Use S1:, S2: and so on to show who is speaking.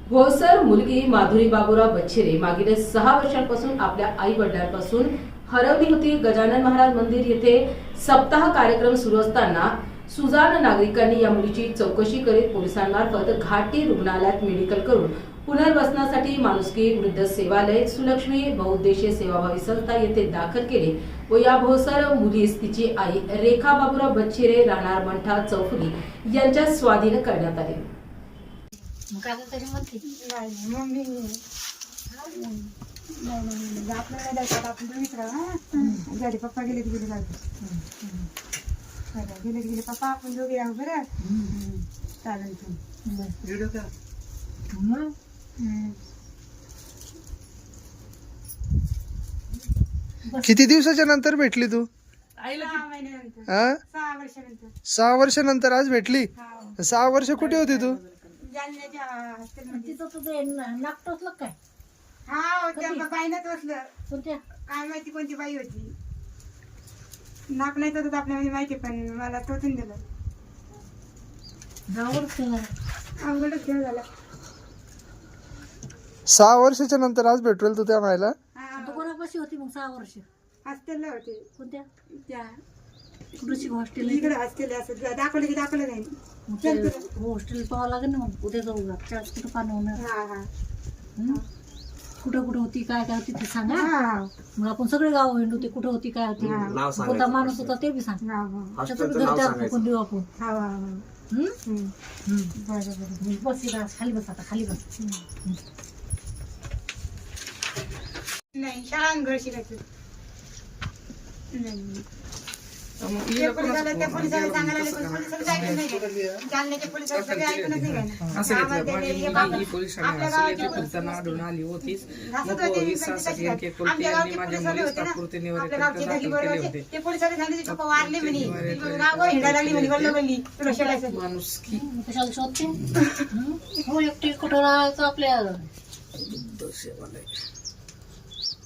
S1: भोसर मुलगी माधुरी बाबूराव बच्छिरे मागील 6 वर्षांपासून आपल्या आई वडिलांपासून हरवली होती. गजानन महाराज मंदिर येथे सप्ताह कार्यक्रम सुरू असताना सुजाण नागरिकांनी या मुलीची चौकशी करीत पोलिसांमार्फत घाटी रुग्णालयात मेडिकल करून पुनर्वसनासाठी माणुसकी वृद्ध सेवालय सुलक्ष्मी बहुउद्देशीय सेवाभावी संस्था येथे दाखल केले व या भोसर मुलीस तिची आई रेखा बाबूराव बच्छिरे राहणार मंठा चौफुली यांच्या स्वाधीन करण्यात आले.
S2: तरी म्हणते
S3: नाही मम्मी नाही आपल्याला जायचं आपण बघित राहा गाडी पप्पा गेले गेले गेले पप्पा आपण दोघे राहू बरं चालेल
S2: व्हिडिओ का
S4: किती दिवसाच्या नंतर भेटली तू?
S3: 6 महिन्यानंतर
S4: हा
S3: 6 वर्षानंतर
S4: 6 वर्षानंतर आज भेटली. 6 वर्ष कुठे होती तू?
S3: जालन्याच्या हॉस्टेलमध्ये.
S2: तिथं तुझं नाक टोचलं काय?
S3: हा त्या बाईनच बसलं
S2: कोणत्या?
S3: काय माहिती कोणती बाई होती. नाक नाही तर आपल्याला माहिती पण मला टोचून दिलं. अवघडच खेळ झाला.
S4: 6 वर्षाच्या नंतर आज भेटवेल तू त्या मायला?
S2: तू कोणापाशी होती मग 6 वर्ष?
S3: हॉस्टेलला होते
S2: कोणत्या?
S3: त्या
S2: कृषी हॉस्टेल
S3: इकडे हॉस्टेल असं दाखवलं की दाखवलं नाही.
S2: हॉस्टेल पाहावं लागेल ना मग उद्या जाऊ कुठं पाणी होणार.
S3: हा
S2: कुठं कुठं होती काय काय होती ते सांगा.
S3: हा
S2: मग आपण सगळे गाव हिंडू ते कुठं होती काय होती कोणता माणूस होता ते बी सांग. त्याचं बी घर त्यात फुकून देऊ आपण. बरं बस इथं खाली बस आता खाली बस.
S3: नाही शाळा घर शिकायचं नाही. त्या पोलिसाला सांगायला लागले पण पोलिसाला ऐकलं नाही काय. जालन्याच्या पोलिसाला सगळे ऐकूनच नाही काय ना.
S5: असं घेतलं पोलीस आढळून आली होतीच. माझ्या मुलीस तात्पुरते निवारण दाखल केले होते.
S3: ते पोलिसाला सांगितले पप्पा वारले म्हणे हिंडायला लागली म्हणे वल्ल वल्ली तुला शेडायचं
S5: माणुसकी
S2: कशाला शोधते हो एकटी कुठं राहायचं आपल्या
S5: सेवालय